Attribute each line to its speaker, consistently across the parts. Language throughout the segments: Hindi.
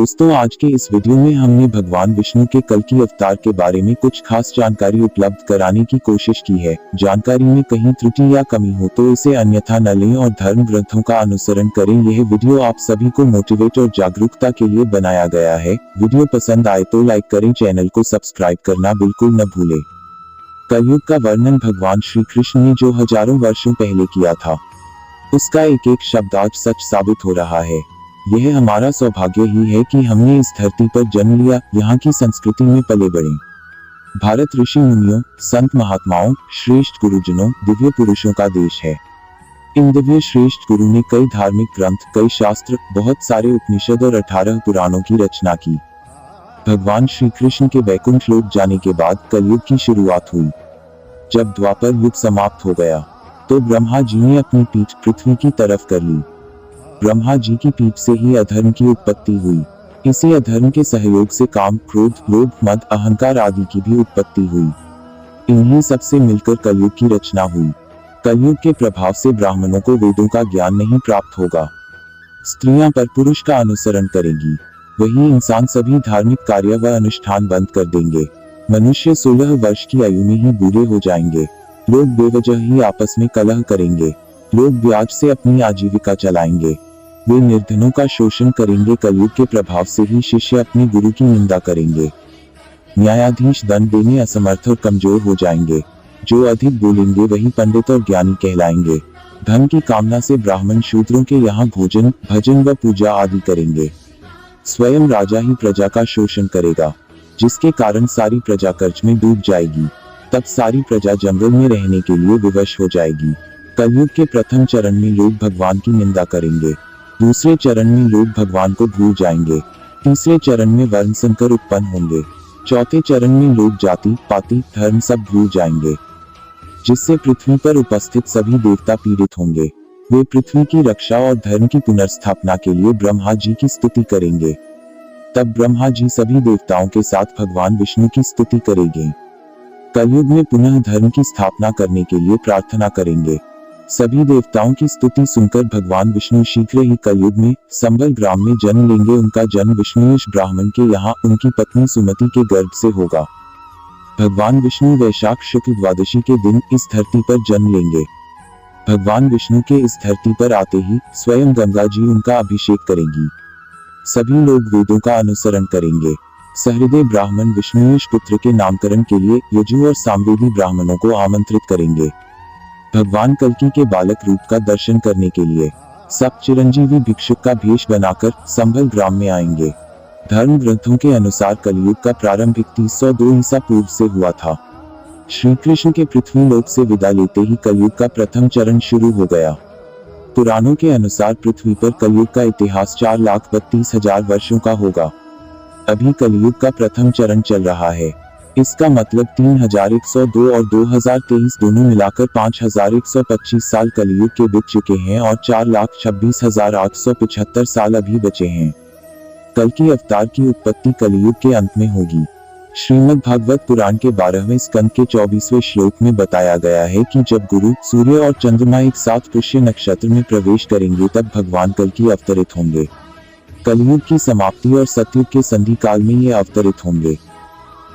Speaker 1: दोस्तों, आज के इस वीडियो में हमने भगवान विष्णु के कल्कि अवतार के बारे में कुछ खास जानकारी उपलब्ध कराने की कोशिश की है। जानकारी में कहीं त्रुटि या कमी हो तो इसे अन्यथा न लें और धर्म ग्रंथों का अनुसरण करें। यह वीडियो आप सभी को मोटिवेट और जागरूकता के लिए बनाया गया है। वीडियो पसंद आए तो लाइक करें, चैनल को सब्सक्राइब करना बिल्कुल न भूलें। कलयुग का वर्णन भगवान श्री कृष्ण ने जो हजारों वर्षों पहले किया था, उसका एक एक शब्द आज सच साबित हो रहा है। यह हमारा सौभाग्य ही है कि हमने इस धरती पर जन्म लिया, यहाँ की संस्कृति में पले बढ़े। भारत ऋषि मुनियों, संत महात्माओं, श्रेष्ठ गुरुजनों, दिव्य पुरुषों का देश है। इन दिव्य श्रेष्ठ गुरु ने कई धार्मिक ग्रंथ, कई शास्त्र, बहुत सारे उपनिषद और 18 पुराणों की रचना की। भगवान श्री कृष्ण के वैकुंठ लोक जाने के बाद कलयुग की शुरुआत हुई। जब द्वापर युग समाप्त हो गया तो ब्रह्मा जी ने अपनी पीठ पृथ्वी की तरफ कर ली। ब्रह्मा जी की पीठ से ही अधर्म की उत्पत्ति हुई। इसी अधर्म के सहयोग से काम, क्रोध, लोभ, मद, अहंकार आदि की भी उत्पत्ति हुई। इन्हीं सबसे मिलकर कलयुग की रचना हुई। कलयुग के प्रभाव से ब्राह्मणों को वेदों का ज्ञान नहीं प्राप्त होगा। स्त्रियां पर पुरुष का अनुसरण करेंगी। वही इंसान सभी धार्मिक कार्य व अनुष्ठान बंद कर देंगे। मनुष्य 16 वर्ष की आयु में ही बूढ़े हो जाएंगे। लोग बेवजह ही आपस में कलह करेंगे। लोग ब्याज से अपनी आजीविका चलाएंगे। वे निर्धनों का शोषण करेंगे। कलयुग के प्रभाव से ही शिष्य अपने गुरु की निंदा करेंगे। न्यायाधीश दंड देने असमर्थ और कमजोर हो जाएंगे। जो अधिक बोलेंगे वही पंडित और ज्ञानी कहलाएंगे। धन की कामना से ब्राह्मण शूद्रों के यहाँ भोजन, भजन व पूजा आदि करेंगे। स्वयं राजा ही प्रजा का शोषण करेगा, जिसके कारण सारी प्रजा कर्ज में डूब जाएगी। तब सारी प्रजा जंगल में रहने के लिए विवश हो जाएगी। कलयुग के प्रथम चरण में लोग भगवान की निंदा करेंगे। दूसरे चरण में लोग भगवान को भूल जाएंगे। तीसरे चरण में वर्ण संकर उत्पन्न होंगे। चौथे चरण में लोग जाति, पाति, धर्म सब भूल जाएंगे, जिससे पृथ्वी पर उपस्थित सभी देवता पीड़ित होंगे। वे पृथ्वी की रक्षा और धर्म की पुनर्स्थापना के लिए ब्रह्मा जी की स्तुति करेंगे। तब ब्रह्मा जी सभी देवताओं के साथ भगवान विष्णु की स्तुति करेंगे। कलयुग में पुनः धर्म की स्थापना करने के लिए प्रार्थना करेंगे। सभी देवताओं की स्तुति सुनकर भगवान विष्णु शीघ्र ही कलयुग में संबल ग्राम में जन्म लेंगे। उनका जन्म विष्णुयश ब्राह्मण के यहाँ उनकी पत्नी सुमति के गर्भ से होगा। भगवान विष्णु वैशाख शुक्ल द्वादशी के दिन इस धरती पर जन्म लेंगे। भगवान विष्णु के इस धरती पर आते ही स्वयं गंगा जी उनका अभिषेक करेंगी। सभी लोग वेदों का अनुसरण करेंगे। सहृदय ब्राह्मण विष्णुयश पुत्र के नामकरण के लिए यजु और सामवेदी ब्राह्मणों को आमंत्रित करेंगे। भगवान कल्कि के बालक रूप का दर्शन करने के लिए सब चिरंजीवी भिक्षुक का भेष बनाकर संभल ग्राम में आएंगे। धर्म ग्रंथों के अनुसार कलयुग का प्रारंभिक 302 ईसा पूर्व से हुआ था। श्री कृष्ण के पृथ्वी लोक से विदा लेते ही कलयुग का प्रथम चरण शुरू हो गया। पुराणों के अनुसार पृथ्वी पर कलयुग का इतिहास 4,32,000 वर्षों का होगा। अभी कलयुग का प्रथम चरण चल रहा है। इसका मतलब 3102 और 2023 दोनों मिलाकर 5125 साल कलयुग के बीत चुके हैं और 4,26,875 साल अभी बचे हैं। कल्कि अवतार की उत्पत्ति कलयुग के अंत में होगी। श्रीमद् भागवत पुराण के 12वें स्कंद के 24वें श्लोक में बताया गया है कि जब गुरु, सूर्य और चंद्रमा एक साथ पुष्य नक्षत्र में प्रवेश करेंगे तब भगवान कल्कि अवतरित होंगे। कलयुग की समाप्ति और सतयुग के संधि काल में ये अवतरित होंगे।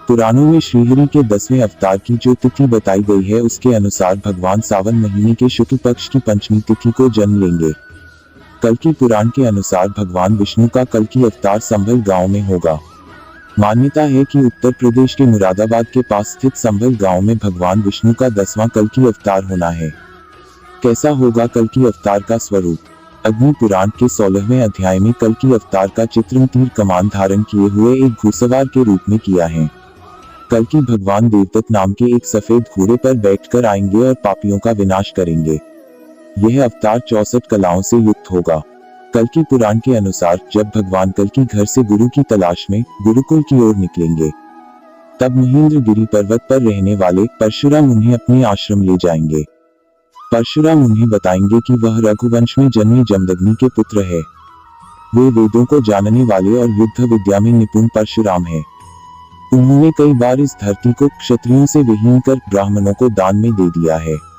Speaker 1: पुराणों में श्रीहरि के 10वें अवतार की जो तिथि बताई गई है उसके अनुसार भगवान सावन महीने के शुक्ल पक्ष की पंचमी तिथि को जन्म लेंगे। कल्कि पुराण के अनुसार भगवान विष्णु का कल्कि अवतार संभल गांव में होगा। मान्यता है कि उत्तर प्रदेश के मुरादाबाद के पास स्थित संभल गांव में भगवान विष्णु का 10वां कल्कि अवतार होना है। कैसा होगा कल्कि अवतार का स्वरूप? अग्नि पुराण के 16वें अध्याय में कल्कि अवतार का चित्रण तीर कमान धारण किए हुए एक घुड़सवार के रूप में किया है। कल्कि भगवान देवदत्त नाम के एक सफेद घोड़े पर बैठकर आएंगे और पापियों का विनाश करेंगे। यह अवतार 64 कलाओं से युक्त होगा। कल्कि पुराण के अनुसार जब भगवान कल्कि घर से गुरु की तलाश में गुरुकुल की ओर निकलेंगे, तब महेंद्रगिरी पर्वत पर रहने वाले परशुराम उन्हें अपने आश्रम ले जाएंगे। परशुराम उन्हें बताएंगे कि वह रघुवंश में जन्मे जमदग्नि के पुत्र है। वे वेदों को जानने वाले और युद्ध विद्या में निपुण परशुराम है। उन्होंने कई बार इस धरती को क्षत्रियों से विहीन कर ब्राह्मणों को दान में दे दिया है।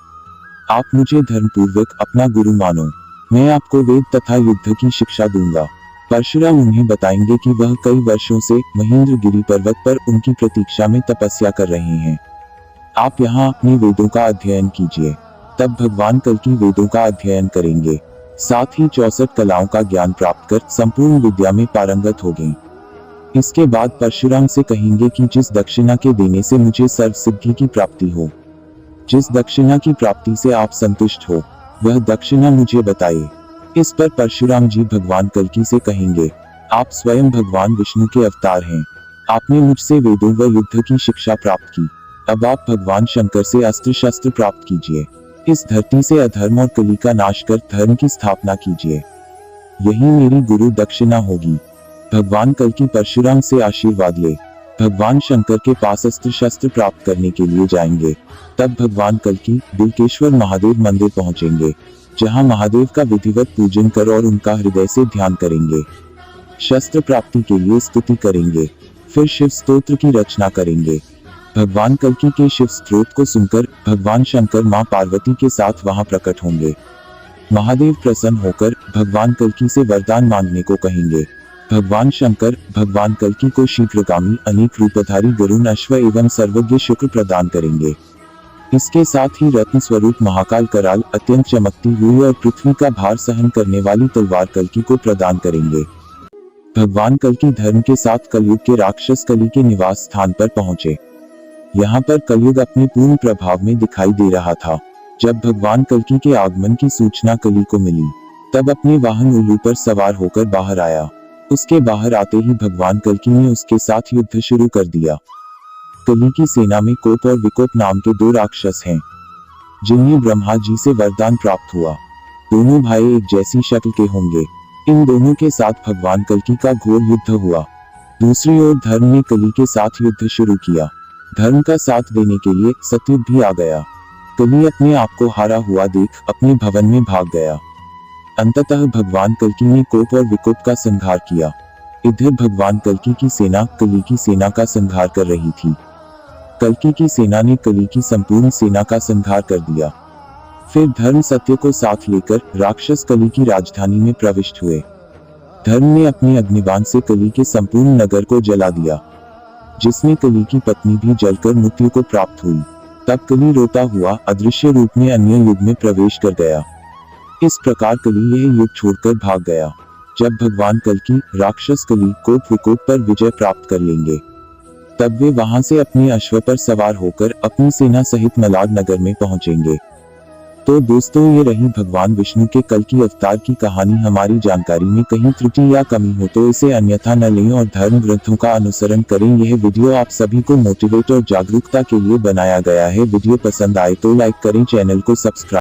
Speaker 1: आप मुझे धर्मपूर्वक अपना गुरु मानो। मैं आपको वेद तथा युद्ध की शिक्षा दूंगा। परशुराम उन्हें बताएंगे कि वह कई वर्षों से महेंद्रगिरी पर्वत पर उनकी प्रतीक्षा में तपस्या कर रहे हैं। आप यहाँ अपने वेदों का अध्ययन कीजिए। तब भगवान कल्कि वेदों का अध्ययन करेंगे, साथ ही 64 कलाओं का ज्ञान प्राप्त कर संपूर्ण विद्या में पारंगत हो गए। इसके बाद परशुराम से कहेंगे कि जिस दक्षिणा के देने से मुझे सर्व सिद्धि की प्राप्ति हो, जिस दक्षिणा की प्राप्ति से आप संतुष्ट हो, वह दक्षिणा मुझे बताइए। इस पर परशुराम जी भगवान कल्कि से कहेंगे, आप स्वयं भगवान विष्णु के अवतार हैं। आपने मुझसे वेदों व युद्ध की शिक्षा प्राप्त की। अब आप भगवान शंकर से अस्त्र शस्त्र प्राप्त कीजिए। इस धरती से अधर्म और कली का नाश कर धर्म की स्थापना कीजिए। यही मेरी गुरु दक्षिणा होगी। भगवान कल्कि परशुराम से आशीर्वाद ले भगवान शंकर के पास अस्त्र शस्त्र प्राप्त करने के लिए जाएंगे। तब भगवान कल्कि बिल्केश्वर महादेव मंदिर पहुंचेंगे, जहां महादेव का विधिवत पूजन कर और उनका हृदय से ध्यान करेंगे। शस्त्र प्राप्ति के लिए स्तुति करेंगे, फिर शिव स्तोत्र की रचना करेंगे। भगवान कल्कि के शिव स्तोत्र को सुनकर भगवान शंकर मां पार्वती के साथ वहां प्रकट होंगे। महादेव प्रसन्न होकर भगवान कल्कि से वरदान मांगने को कहेंगे। भगवान शंकर भगवान कल्कि को शीघ्रगामी अनेक रूपधारी गरुण अश्व एवं सर्वज्ञ शुक्र प्रदान करेंगे। इसके साथ ही रत्न स्वरूप महाकाल कराल अत्यंत चमकती हुई और पृथ्वी का भार सहन करने वाली तलवार कल्कि को प्रदान करेंगे। भगवान कल्कि धर्म के साथ कलयुग के राक्षस कली के निवास स्थान पर पहुंचे। यहाँ पर कलयुग अपने पूर्ण प्रभाव में दिखाई दे रहा था। जब भगवान कल्कि के आगमन की सूचना कली को मिली, तब अपने वाहन उल्लू पर सवार होकर बाहर आया। उसके बाहर आते ही भगवान कल्कि ने उसके साथ युद्ध शुरू कर दिया। कली की सेना में कोप और विकोप नाम के 2 राक्षस हैं, जिन्हें ब्रह्मा जी से वरदान प्राप्त हुआ। दोनों भाई एक जैसी शक्ल के होंगे। इन दोनों के साथ भगवान कल्कि का घोर युद्ध हुआ। दूसरी ओर धर्म ने कली के साथ युद्ध शुरू किया। धर्म का साथ देने के लिए सतयुग भी आ गया। कली अपने आप को हारा हुआ देख अपने भवन में भाग गया। अंततः भगवान कल्कि ने कोप और विकोप का संहार किया। इधर भगवान कल्कि की सेना कली की सेना का संहार कर रही थी। कल्कि की सेना ने कली की संपूर्ण सेना का संहार कर दिया। फिर धर्म सत्य को साथ लेकर राक्षस कली की राजधानी में प्रविष्ट हुए। धर्म ने अपने अग्निबाण से कली के संपूर्ण नगर को जला दिया, जिसमें कली की पत्नी भी जलकर मृत्यु को प्राप्त हुई। तब कली रोता हुआ अदृश्य रूप में अन्य युग में प्रवेश कर गया। इस प्रकार कली यह युग छोड़कर भाग गया। जब भगवान कल्कि राक्षस कली कोप विकोप पर विजय प्राप्त कर लेंगे, तब वे वहां से अपने अश्व पर सवार होकर अपनी सेना सहित मलाड नगर में पहुंचेंगे। तो दोस्तों, ये रही भगवान विष्णु के कल्कि अवतार की कहानी। हमारी जानकारी में कहीं त्रुटि या कमी हो तो इसे अन्यथा न लें और धर्म ग्रंथों का अनुसरण करें। यह वीडियो आप सभी को मोटिवेट और जागरूकता के लिए बनाया गया है। वीडियो पसंद आए तो लाइक करें, चैनल को सब्सक्राइब